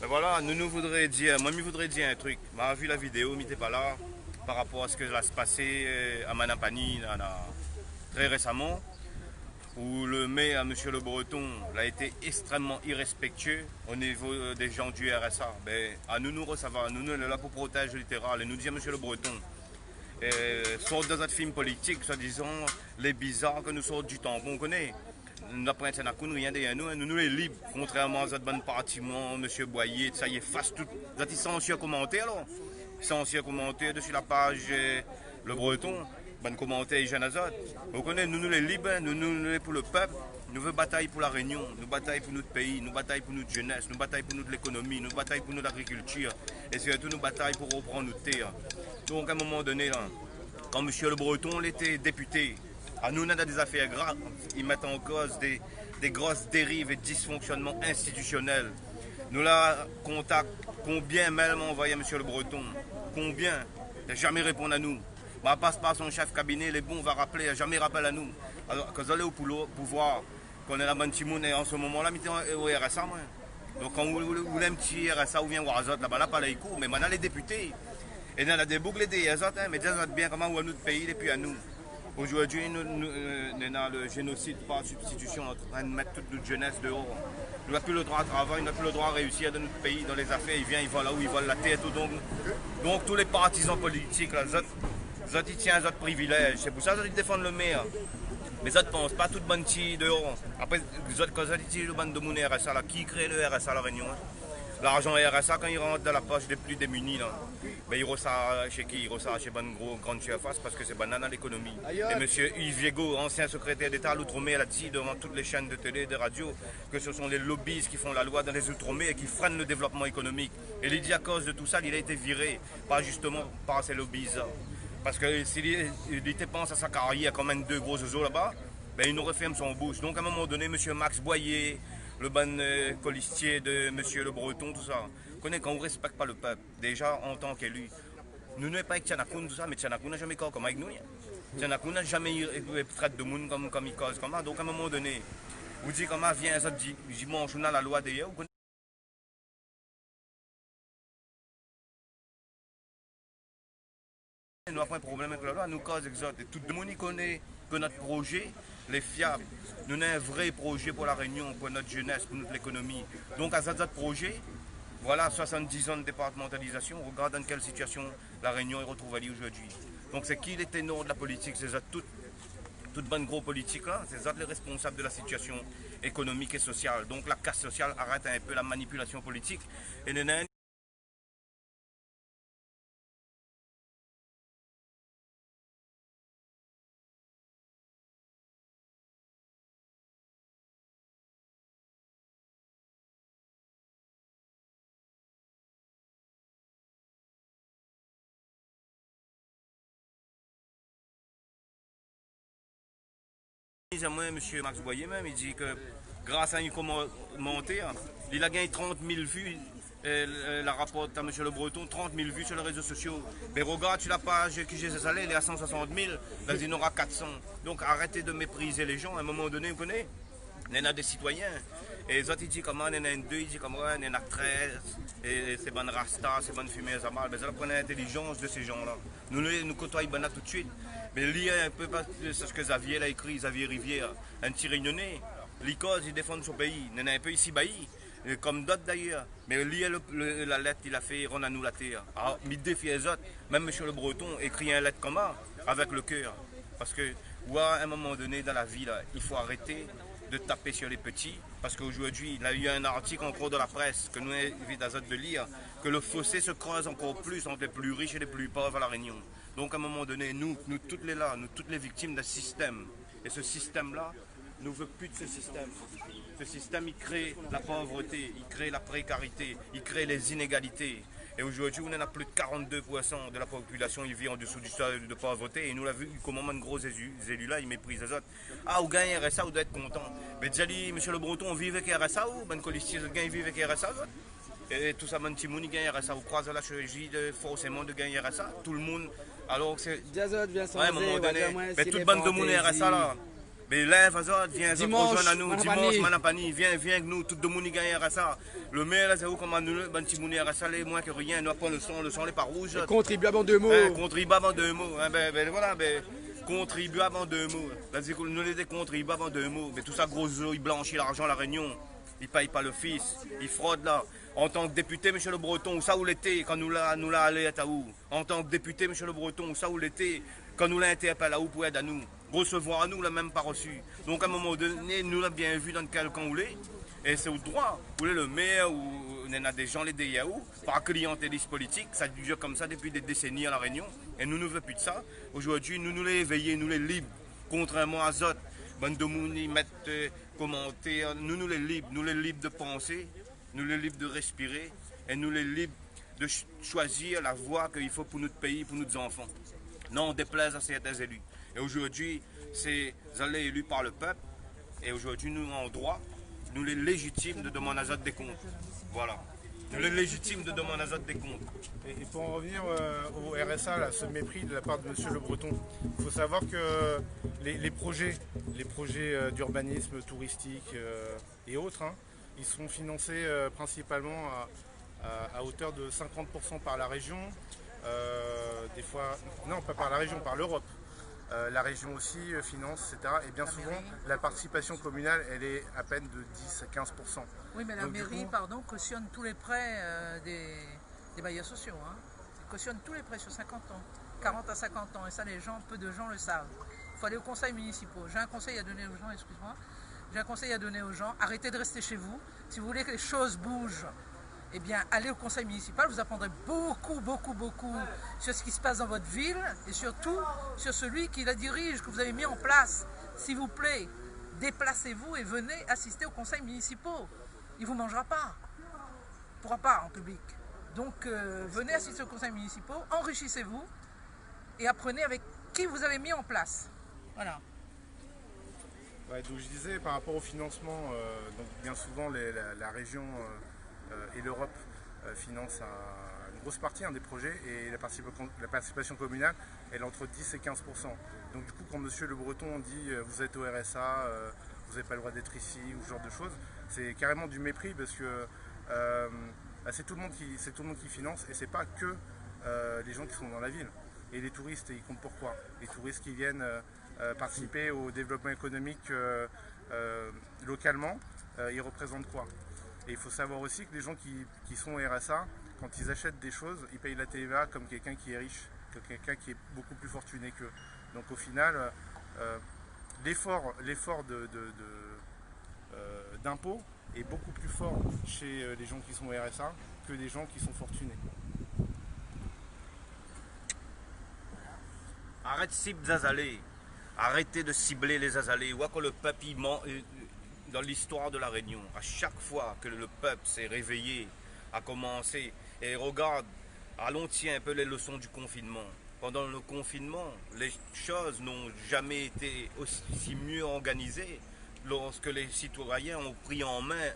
Ben voilà, nous voudrait dire, moi, je voudrais dire un truc. M'a vu la vidéo, mais t'es pas là, par rapport à ce que là se passé à Manapani très récemment, où le maire, Monsieur Le Breton, a été extrêmement irrespectueux au niveau des gens du RSA. Ben, à nous nous recevoir, nous sommes là pour protéger le littoral, et nous dire Monsieur Le Breton, sort dans un film politique, soi-disant, les bizarres que nous sortons du temps qu'on connaît. Nous n'apprenons rien derrière nous, nous les libres, contrairement à cette bonne partie, M. Boyer, ça y est, face tout. Vous êtes sans commentaire, là. Sans commentaire dessus la page Le Breton, bon commentaire Jean Azot. Vous connaissez, nous les libres, nous les pour le peuple. Nous voulons bataille pour la Réunion, nous bataille pour notre pays, nous bataille pour notre jeunesse, nous bataille pour notre économie, nous bataille pour notre agriculture et surtout nous bataille pour reprendre notre terre. Donc à un moment donné, là, quand M. Le Breton était député, à nous on a des affaires graves, ils mettent en cause des grosses dérives et dysfonctionnements institutionnels. Nous là, contact, combien mail m'a envoyé M. Le Breton? Combien? Il n'a jamais répondu à nous. Bah, passe par son chef cabinet, les bons, on va rappeler, il n'a jamais rappelé à nous. Alors, quand vous allez au pouvoir, qu'on est la bonne Timoun, et en ce moment-là, au RSA, moi. Donc, quand vous voulez un petit RSA ou bien Ouazot, là-bas, là, pas les coups, mais maintenant, les députés. Et dans la déboucle des Azot, mais des Azot bien comment on notre pays et puis à nous. Aujourd'hui, nous dans le génocide par substitution, on est en train de mettre toute notre jeunesse dehors. Nous n'avons plus le droit à travailler, nous n'avons plus le droit à réussir dans notre pays, dans les affaires. Ils viennent, ils vont là où ils volent la tête. Donc tous les partisans politiques, là, ils tiennent d'autres privilèges. C'est pour ça qu'ils défendent le maire. Mais ça ne pense pas toute bonne tige dehors. Après, quand ils disent le bande de mon RSA, là, qui crée le RSA à la Réunion? L'argent RSA, quand il rentre dans la poche des plus démunis, là, ben, il ressort chez qui? Il ressort chez une grande surface parce que c'est banal dans l'économie. Et M. Yves Viego, ancien secrétaire d'État à l'Outre-mer, a dit devant toutes les chaînes de télé et de radio que ce sont les lobbies qui font la loi dans les Outre-mer et qui freinent le développement économique. Et il dit à cause de tout ça, il a été viré, pas justement par ces lobbies. Parce que s'il pense à sa carrière comme un deux gros oiseaux là-bas, ben, il nous referme son bouche. Donc à un moment donné, M. Max Boyer, le bon colistier de M. Le Breton, tout ça. Connaît quand on ne respecte pas le peuple, déjà en tant qu'élu. Nous ne sommes pas avec Tchanakoun, tout ça, mais Tchanakoun n'a jamais corps comme avec nous. Tchanakoun n'a jamais traité de monde comme il cause. Comme ça. Donc à un moment donné, vous dites comment vient ça dimanche, on a la loi d'ailleurs. Nous n'avons pas un problème avec la loi, nous cause exote. Et tout le monde connaît que notre projet est fiable. Nous avons un vrai projet pour la Réunion, pour notre jeunesse, pour notre économie. Donc à ce projet, voilà 70 ans de départementalisation, regarde dans quelle situation la Réunion est retrouvée aujourd'hui. Donc c'est qui les ténors de la politique? C'est toute bonne gros politique là, c'est ça les responsables de la situation économique et sociale. Donc la casse sociale arrête un peu la manipulation politique. Et moi, M. Max Boyer même, il dit que grâce à un commentaire, il a gagné 30 000 vues. La rapporte à M. Le Breton, 30 000 vues sur les réseaux sociaux. Mais regarde sur la page qui j'ai salé, il est à 160 000, là il en aura 400. Donc arrêtez de mépriser les gens, à un moment donné, vous connaissez, il y en a des citoyens. Et les autres, ils disent comment, il y en a deux, ils disent comment, il y en a 13, et c'est bonne rasta, c'est bonne fumée, ça mal. Mais ça prend l'intelligence de ces gens-là. Nous côtoyons bien tout de suite. Mais lire un peu ce que Xavier a écrit, Xavier Rivière, un petit réunionnais, l'ICOS, il défend son pays. Il y en a un peu ici, bailli, comme d'autres d'ailleurs. Mais lire la lettre qu'il a fait, rendre à nous la terre. Alors, il défie les autres. Même M. Le Breton écrit une lettre comme ça, avec le cœur. Parce que, à un moment donné dans la vie, là, il faut arrêter de taper sur les petits, parce qu'aujourd'hui, il y a eu un article en cours de la presse que nous invitons de lire, que le fossé se creuse encore plus entre les plus riches et les plus pauvres à La Réunion. Donc à un moment donné, nous toutes les là, nous toutes les victimes d'un système. Et ce système-là, nous ne veut plus de ce système. Ce système, il crée la pauvreté, il crée la précarité, il crée les inégalités. Et aujourd'hui, on en a plus de 42% de la population qui vit en dessous du seuil de pauvreté. Et nous l'avons vu comment de gros élus-là, ils méprisent les autres. Ah, vous gagnez RSA, vous devez être content. Mais déjà dit, M. Le Breton, on vit avec RSA ou ben Colistier, vous gagnez avec RSA? Et tout ça, ben Timouni gagne RSA. Vous croisez la chirurgie forcément de gagner RSA. Tout le monde. Alors c'est. Jazot vient sans ouais, à un moment donné. Mais toute bande de monde RSA là. Mais là, viens, rejoindre à nous, dimanche, Manapani. viens, nous, tout le monde gagne à ça. Le maire, là, c'est où, comment nous, ben, petit mouni à ça, les moins que rien, nous apprenons le son, les pas rouges. Contribuable en 2 mots. Contribuable en 2 mots. Voilà, contribuable en 2 mots. Nous, les contribuables en 2 mots. Mais tout ça, gros œufs, il blanchit l'argent à la Réunion. Il ne paye pas le fils, il fraude là. En tant que député, M. Le Breton, où ça où l'été, quand nous l'a allé à Taou. En tant que député, M. Le Breton, où ça où l'été, quand nous l'a interpellé à où pour aider à nous. Recevoir à nous, l'a même pas reçu. Donc à un moment donné, nous l'a bien vu dans quel camp où est. Et c'est au droit. Où est le maire, où il y en a des gens, les DIAO, par clientélisme politique, ça dure comme ça depuis des décennies à La Réunion. Et nous ne voulons plus de ça. Aujourd'hui, nous les éveillés, nous les libres, contrairement à Zot. Bande de Mouni mettent commenter, nous les libres de penser, nous les libres de respirer et nous les libres de choisir la voie qu'il faut pour notre pays, pour nos enfants. Non, on déplaise à certains élus. Et aujourd'hui, c'est allés élus par le peuple et aujourd'hui nous en droit, nous les légitimes de demander à Zot des comptes. Voilà. Nous les légitimes de demander à Zot des comptes. Et pour en revenir au RSA, là, ce mépris de la part de M. Le Breton, il faut savoir que les projets d'urbanisme touristique et autres, hein, ils sont financés principalement à hauteur de 50% par la région, des fois, non pas par la région, par l'Europe. La région aussi finance, etc. Et bien souvent, la participation communale, elle est à peine de 10 à 15%. Oui, mais la mairie, cautionne tous les prêts des bailleurs sociaux. Hein. Elle cautionne tous les prêts sur 50 ans, 40 à 50 ans. Et ça, peu de gens le savent. Il faut aller au conseil municipal. J'ai un conseil à donner aux gens, excuse-moi. J'ai un conseil à donner aux gens. Arrêtez de rester chez vous. Si vous voulez que les choses bougent, eh bien, allez au conseil municipal. Vous apprendrez beaucoup sur ce qui se passe dans votre ville et surtout sur celui qui la dirige, que vous avez mis en place. S'il vous plaît, déplacez-vous et venez assister au conseil municipal. Il ne vous mangera pas. Il ne pourra pas en public. Donc, venez assister au conseil municipal, enrichissez-vous et apprenez avec qui vous avez mis en place. Voilà. Ouais, donc je disais par rapport au financement, donc bien souvent la région et l'Europe financent une grosse partie des projets et la participation communale elle est entre 10 et 15%. Donc du coup quand M. Le Breton dit vous êtes au RSA, vous n'avez pas le droit d'être ici ou ce genre de choses, c'est carrément du mépris parce que c'est tout le monde qui finance et c'est pas que les gens qui sont dans la ville. Et les touristes, ils comptent pourquoi? Les touristes qui viennent participer au développement économique localement, ils représentent quoi? Et il faut savoir aussi que les gens qui sont au RSA, quand ils achètent des choses, ils payent la TVA comme quelqu'un qui est riche, comme quelqu'un qui est beaucoup plus fortuné qu'eux. Donc au final, l'effort d'impôt est beaucoup plus fort chez les gens qui sont au RSA que des gens qui sont fortunés. Arrête de cibler les azalés. Arrêtez de cibler les azalés. Ou que le peuple dans l'histoire de la Réunion, à chaque fois que le peuple s'est réveillé, a commencé, et regarde, allons tiens un peu les leçons du confinement. Pendant le confinement, les choses n'ont jamais été aussi mieux organisées lorsque les citoyens ont pris en main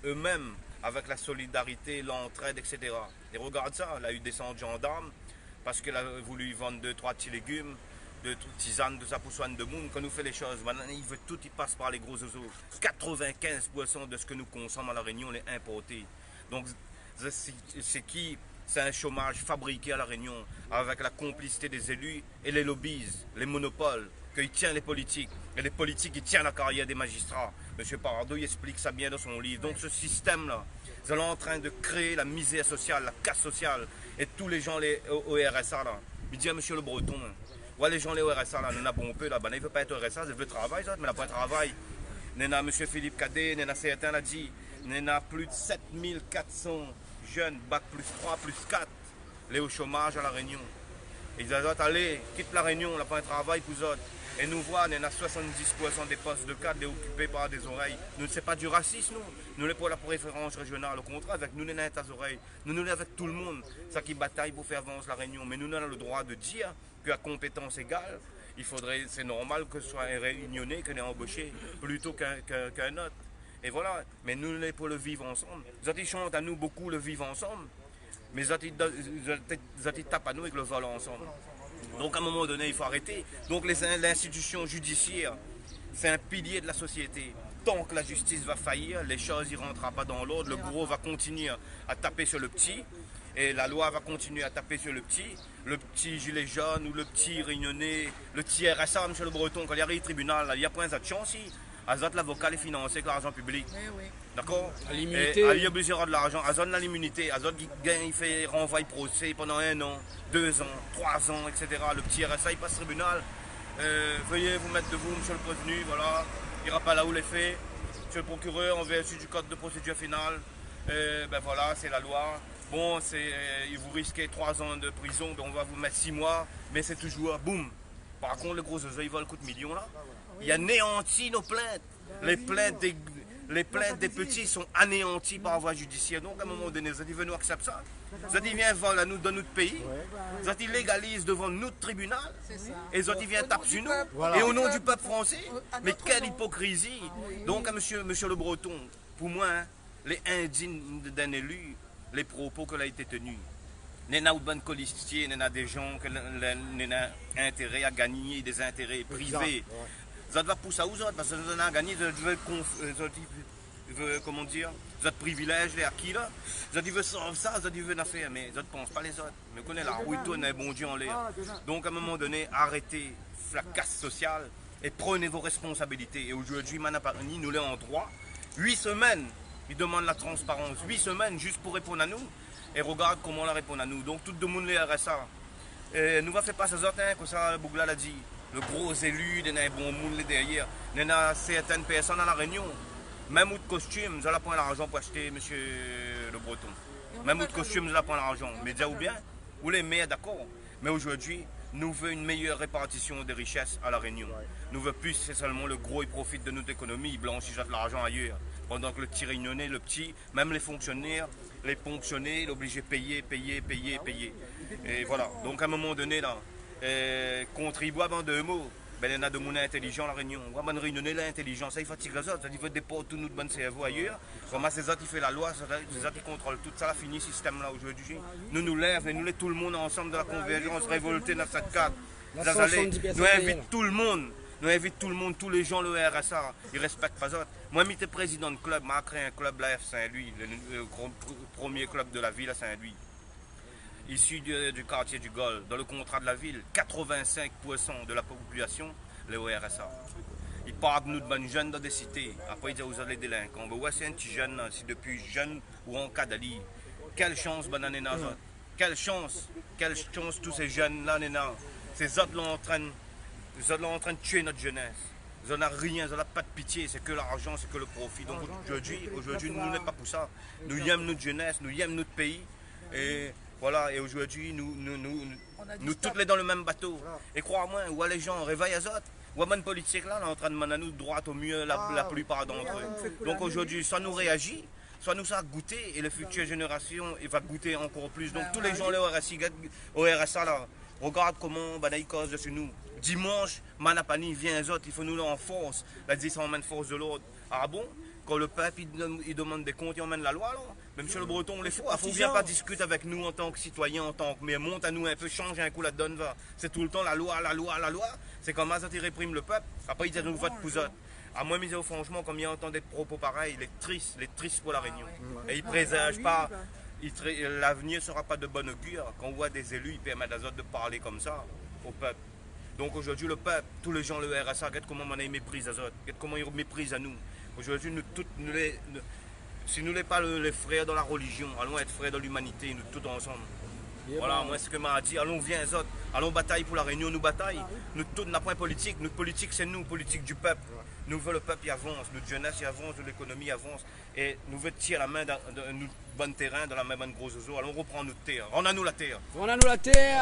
eux-mêmes avec la solidarité, l'entraide, etc. Et regarde ça, elle a eu des centres gendarmes parce qu'elle a voulu vendre 2-3 petits légumes, de tisanes, de ça pour soigner de monde. Quand nous fait les choses, maintenant il veut tout, il passe par les gros oiseaux. 95% de ce que nous consommons à La Réunion est importé. Donc c'est un chômage fabriqué à La Réunion avec la complicité des élus et les lobbies, les monopoles, qu'ils tiennent les politiques. Et les politiques, ils tiennent la carrière des magistrats. M. Parado, il explique ça bien dans son livre. Donc ce système-là, nous allons en train de créer la misère sociale, la casse sociale. Et tous les gens au RSA, là, il dit à M. Le Breton, ouais, les gens au RSA, là, nous avons un peu, là, ben, il ne veut pas être au RSA, il veut travailler, mais il n'a pas de travail. Nous avons M. Philippe Cadet, nous avons certains l'a dit, nous avons plus de 7400 jeunes, bac plus 3, plus 4, les au chômage à La Réunion. Ils disent, allez, quitte La Réunion, on n'a pas un travail pour eux. Et nous voyons, on a 70% des postes de cadre occupés par des oreilles. Nous, ce n'est pas du racisme, nous. Nous sommes pour la préférence régionale. Au contraire, avec nous, nous sommes des oreilles. Nous sommes avec tout le monde. Ça qui bataille pour faire avancer La Réunion. Mais nous avons le droit de dire qu'à compétence égale, c'est normal que ce soit un réunionnais qu'on ait embauché plutôt qu'un autre. Et voilà. Mais nous, nous sommes pour le vivre ensemble. Ils chantent à nous beaucoup le vivre ensemble. Mais ils tapent à nous avec le vol ensemble. Donc à un moment donné, il faut arrêter. Donc l'institution judiciaire c'est un pilier de la société. Tant que la justice va faillir, les choses ne rentreront pas dans l'ordre, le gros va continuer à taper sur le petit, et la loi va continuer à taper sur le petit gilet jaune ou le petit réunionnais, le petit RSA, M. Le Breton, quand il arrive au tribunal, il y a point de chance ici. Azot, l'avocat est financé avec l'argent public. Oui. D'accord? À l'immunité. Il y a besoin de l'argent. Azot a l'immunité. Azot il fait renvoi procès pendant 1 an, 2 ans, 3 ans, etc. Le petit RSA, il passe au tribunal. Veuillez vous mettre debout, monsieur le prévenu, voilà. Il n'ira pas là où les faits. Monsieur le procureur, en vertu du code de procédure pénale, ben voilà, c'est la loi. Bon, vous risquez 3 ans de prison, ben on va vous mettre 6 mois, mais c'est toujours boum. Par contre, le gros oiseau, il vole coup de millions là. Il anéantit nos plaintes. Les plaintes des petits sont anéanties par voie judiciaire. Donc à un moment donné, ils veulent nous accepter ça. Ils viennent voler à nous dans notre pays. Ils légalise devant notre tribunal. Et ils viennent taper sur nous. Voilà. Et au nom du peuple français. Mais quelle hypocrisie. Donc à monsieur Le Breton, pour moi, hein, les indignes d'un élu, les propos qu'il a été tenus. N'est pas bonne colistier, n'est pas des gens qui ont intérêt à gagner des intérêts privés. Ça va pousser à où ça? Parce que nous avons gagné, comment dire, vous êtes privilèges, les acquis là. Vous veut sauver ça, vous veut faire, mais vous ne pensez pas les autres. Mais vous connaissez la roue, tout est bon Dieu en l'air. Donc à un moment donné, arrêtez la casse sociale et prenez vos responsabilités. Et aujourd'hui, Manapani, nous l'avons en droit. 8 semaines, il demande la transparence. 8 semaines juste pour répondre à nous. Et regarde comment on répond à nous. Donc tout le monde les RSA. Nous va faire pas ces autres, comme ça Bougla l'a dit. Le gros élu, il y a un bon monde derrière. Il y a certaines personnes à la Réunion. Même au costume, vous allez prendre l'argent pour acheter, monsieur Le Breton. Même au costume, vous allez prendre l'argent. Mais déjà ou bien, ou les meilleurs, d'accord. Mais aujourd'hui, nous voulons une meilleure répartition des richesses à la Réunion. Nous voulons plus, c'est seulement le gros, il profite de notre économie, il blanchit de l'argent ailleurs. Pendant que le petit réunionnais, le petit, même les fonctionnaires, les ponctionnés, il est obligé de payer. Et voilà. Donc à un moment donné, là, contribuable en 2 mots. Ben, il y en a de monde intelligent à la Réunion. On va réunionner l'intelligence, ça il fatigue les autres, il faut déporter tout notre bon cerveau ailleurs. Comment ces autres, il fait la loi, ces autres, ils contrôlent tout ça, fini ce système là aujourd'hui. Nous lèvons, et nous les tout le monde ensemble de la convergence, révolté 974. Nous invitons tout le monde, tous les gens, le RSA, ils ne respectent pas autres. Moi, j'étais président de club, j'ai créé un club, la F Saint-Louis, le premier club de la ville à Saint-Louis. Issu du quartier du Golfe, dans le contrat de la ville, 85% de la population, les RSA. Ils parlent de nous de bonnes jeunes dans des cités. Après, ils disent vous allez délinquants. Mais ouais, c'est un petit jeune, si depuis jeune ou en cas d'ali. Quelle chance, bonne année, quelle chance tous ces jeunes-là, ces autres là en train de tuer notre jeunesse. Ils n'ont rien, ils n'ont pas de pitié, c'est que l'argent, c'est que le profit. Donc aujourd'hui, nous n'êtes pas pour ça. Nous aimons notre jeunesse, nous aimons notre pays. Et voilà, et aujourd'hui, nous tous les dans le même bateau. Et crois-moi, où les gens réveillent les autres. Où bonne politique là, on est en train de mener nous droit au mieux la plupart d'entre eux. Donc aujourd'hui, soit nous réagit, soit nous ça goûter, et les futures générations, il va goûter encore plus. Donc tous les gens là au RSA là, regarde comment ils causent sur nous. Dimanche, Manapani vient les autres, il faut nous là en force. La dit ça emmène force de l'ordre. Ah bon? Quand le peuple il demande des comptes, il emmène la loi là. Même sur le Breton, on les faut. Il faut bien pas discuter avec nous en tant que citoyens, en tant que. Mais monte à nous un peu, change un coup la donne va. C'est tout le temps la loi. C'est comme ça qu'ils répriment le peuple. Après ils disent nous vote pour eux. À moi, mais franchement, comme il entend des propos pareils, il est triste pour la Réunion. Et il présage pas. L'avenir ne sera pas de bon augure. Quand on voit des élus, ils permettent aux autres de parler comme ça au peuple. Donc aujourd'hui, le peuple, tous les gens, le RSA, regarde comment on méprise les autres, regarde comment ils méprisent à nous. Aujourd'hui, si nous n'sommes pas les frères dans la religion, allons être frères dans l'humanité, nous tous ensemble. Voilà, moi ce que m'a dit, allons viens les autres, allons bataille pour la Réunion, nous bataille. Nous tous n'avons pas politique, notre politique c'est nous, politique du peuple. Nous voulons le peuple y avance, notre jeunesse y avance, l'économie avance. Et nous voulons tirer la main dans notre bon terrain, dans la main de gros oiseaux. Allons reprendre notre terre, rendons-nous la terre. Rendons-nous la terre.